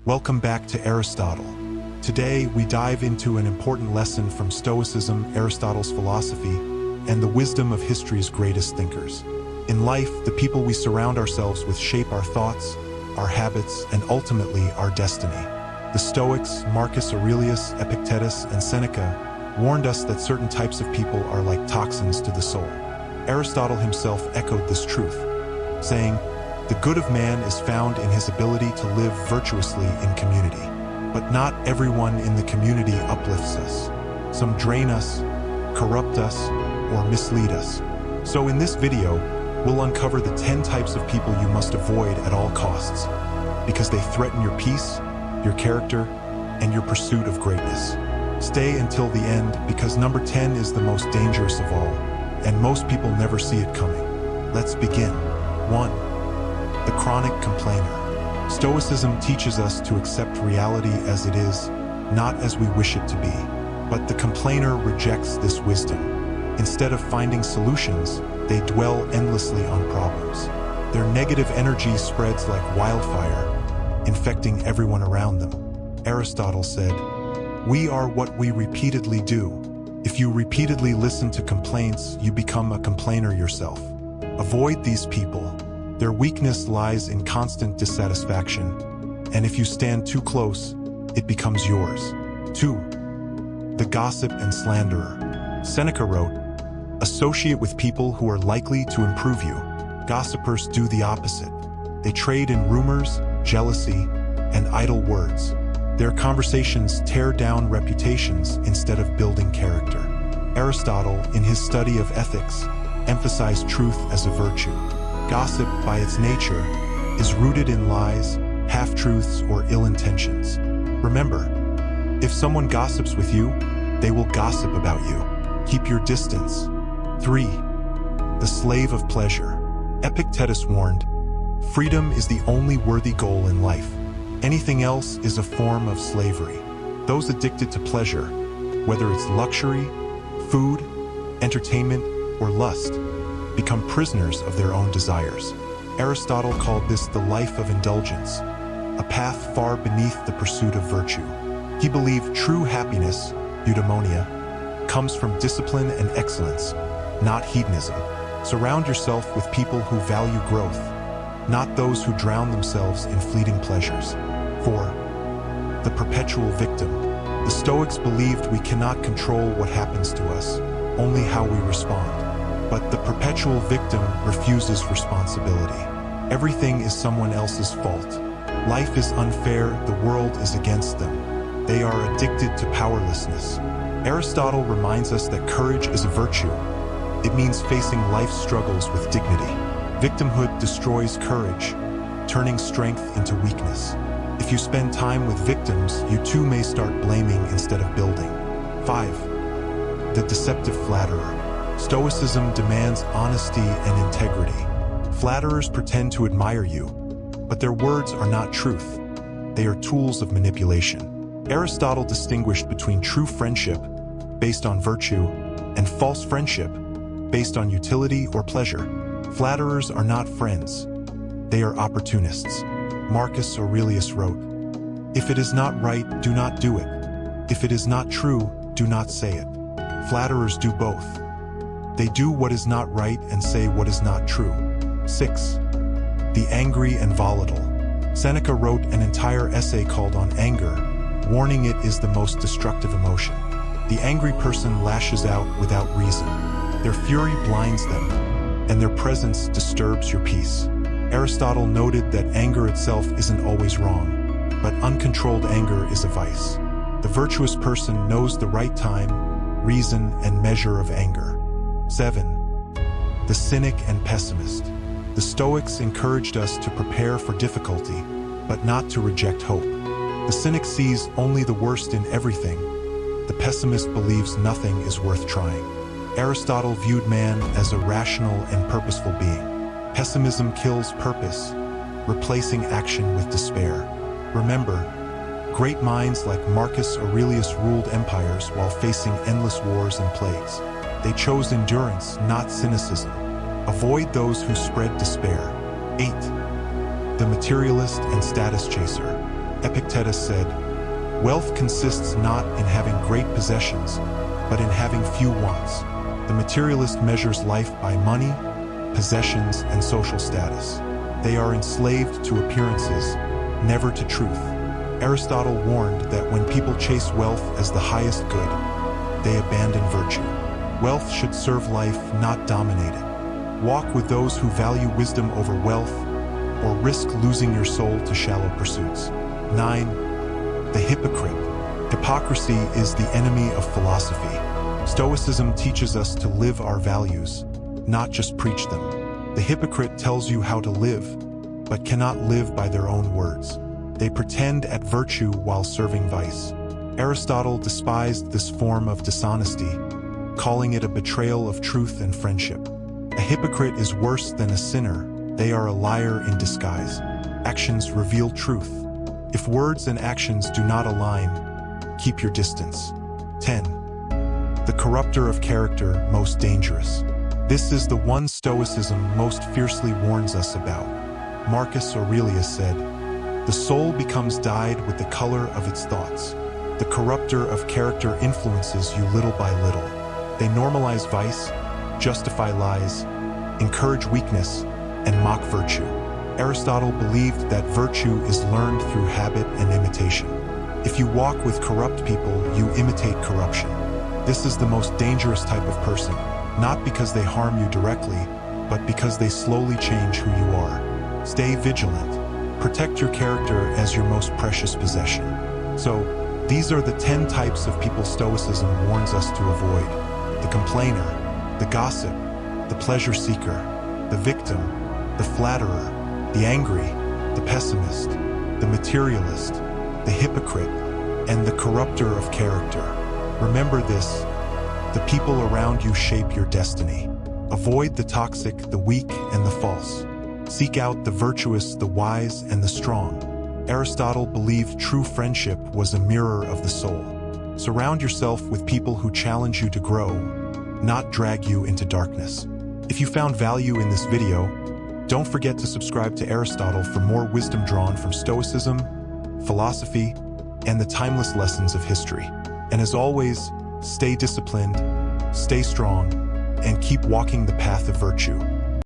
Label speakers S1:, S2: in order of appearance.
S1: Welcome back to Aristotle. Today, we dive into an important lesson from Stoicism, Aristotle's philosophy, and the wisdom of history's greatest thinkers. In life, the people we surround ourselves with shape our thoughts, our habits, and ultimately our destiny. The Stoics, Marcus Aurelius, Epictetus, and Seneca, warned us that certain types of people are like toxins to the soul. Aristotle himself echoed this truth, saying, "The good of man is found in his ability to live virtuously in community. But not everyone in the community uplifts us. Some drain us, corrupt us, or mislead us." So in this video, we'll uncover the 10 types of people you must avoid at all costs, because they threaten your peace, your character, and your pursuit of greatness. Stay until the end, because number 10 is the most dangerous of all, and most people never see it coming. Let's begin. 1. The chronic complainer. Stoicism teaches us to accept reality as it is, not as we wish it to be. But the complainer rejects this wisdom. Instead of finding solutions, they dwell endlessly on problems. Their negative energy spreads like wildfire, infecting everyone around them. Aristotle said, "We are what we repeatedly do." If you repeatedly listen to complaints, you become a complainer yourself. Avoid these people. Their weakness lies in constant dissatisfaction, and if you stand too close, it becomes yours. 2. The gossip and slanderer. Seneca wrote, "Associate with people who are likely to improve you." Gossipers do the opposite. They trade in rumors, jealousy, and idle words. Their conversations tear down reputations instead of building character. Aristotle, in his study of ethics, emphasized truth as a virtue. Gossip, by its nature, is rooted in lies, half-truths, or ill intentions. Remember, if someone gossips with you, they will gossip about you. Keep your distance. 3. The slave of pleasure. Epictetus warned, "Freedom is the only worthy goal in life. Anything else is a form of slavery." Those addicted to pleasure, whether it's luxury, food, entertainment, or lust, become prisoners of their own desires. Aristotle called this the life of indulgence, a path far beneath the pursuit of virtue. He believed true happiness, eudaimonia, comes from discipline and excellence, not hedonism. Surround yourself with people who value growth, not those who drown themselves in fleeting pleasures. 4. The perpetual victim. The Stoics believed we cannot control what happens to us, only how we respond. But the perpetual victim refuses responsibility. Everything is someone else's fault. Life is unfair, the world is against them. They are addicted to powerlessness. Aristotle reminds us that courage is a virtue. It means facing life's struggles with dignity. Victimhood destroys courage, turning strength into weakness. If you spend time with victims, you too may start blaming instead of building. 5. The deceptive flatterer. Stoicism demands honesty and integrity. Flatterers pretend to admire you, but their words are not truth. They are tools of manipulation. Aristotle distinguished between true friendship, based on virtue, and false friendship, based on utility or pleasure. Flatterers are not friends. They are opportunists. Marcus Aurelius wrote, "If it is not right, do not do it. If it is not true, do not say it." Flatterers do both. They do what is not right and say what is not true. 6. The angry and volatile. Seneca wrote an entire essay called On Anger, warning it is the most destructive emotion. The angry person lashes out without reason. Their fury blinds them, and their presence disturbs your peace. Aristotle noted that anger itself isn't always wrong, but uncontrolled anger is a vice. The virtuous person knows the right time, reason, and measure of anger. 7. The cynic and pessimist. The Stoics encouraged us to prepare for difficulty, but not to reject hope. The cynic sees only the worst in everything. The pessimist believes nothing is worth trying. Aristotle viewed man as a rational and purposeful being. Pessimism kills purpose, replacing action with despair. Remember, great minds like Marcus Aurelius ruled empires while facing endless wars and plagues. They chose endurance, not cynicism. Avoid those who spread despair. 8. The Materialist and Status-Chaser. Epictetus said, "Wealth consists not in having great possessions, but in having few wants." The materialist measures life by money, possessions, and social status. They are enslaved to appearances, never to truth. Aristotle warned that when people chase wealth as the highest good, they abandon virtue. Wealth should serve life, not dominate it. Walk with those who value wisdom over wealth, or risk losing your soul to shallow pursuits. 9. The hypocrite. Hypocrisy is the enemy of philosophy. Stoicism teaches us to live our values, not just preach them. The hypocrite tells you how to live, but cannot live by their own words. They pretend at virtue while serving vice. Aristotle despised this form of dishonesty, calling it a betrayal of truth and friendship. A hypocrite is worse than a sinner. They are a liar in disguise. Actions reveal truth. If words and actions do not align, keep your distance. 10. The corruptor of character, most dangerous. This is the one Stoicism most fiercely warns us about. Marcus Aurelius said, "The soul becomes dyed with the color of its thoughts." The corruptor of character influences you little by little. They normalize vice, justify lies, encourage weakness, and mock virtue. Aristotle believed that virtue is learned through habit and imitation. If you walk with corrupt people, you imitate corruption. This is the most dangerous type of person, not because they harm you directly, but because they slowly change who you are. Stay vigilant. Protect your character as your most precious possession. So, these are the 10 types of people Stoicism warns us to avoid. The complainer, the gossip, the pleasure seeker, the victim, the flatterer, the angry, the pessimist, the materialist, the hypocrite, and the corruptor of character. Remember this: the people around you shape your destiny. Avoid the toxic, the weak, and the false. Seek out the virtuous, the wise, and the strong. Aristotle believed true friendship was a mirror of the soul. Surround yourself with people who challenge you to grow, not drag you into darkness. If you found value in this video, don't forget to subscribe to Aristotle for more wisdom drawn from Stoicism, philosophy, and the timeless lessons of history. And as always, stay disciplined, stay strong, and keep walking the path of virtue.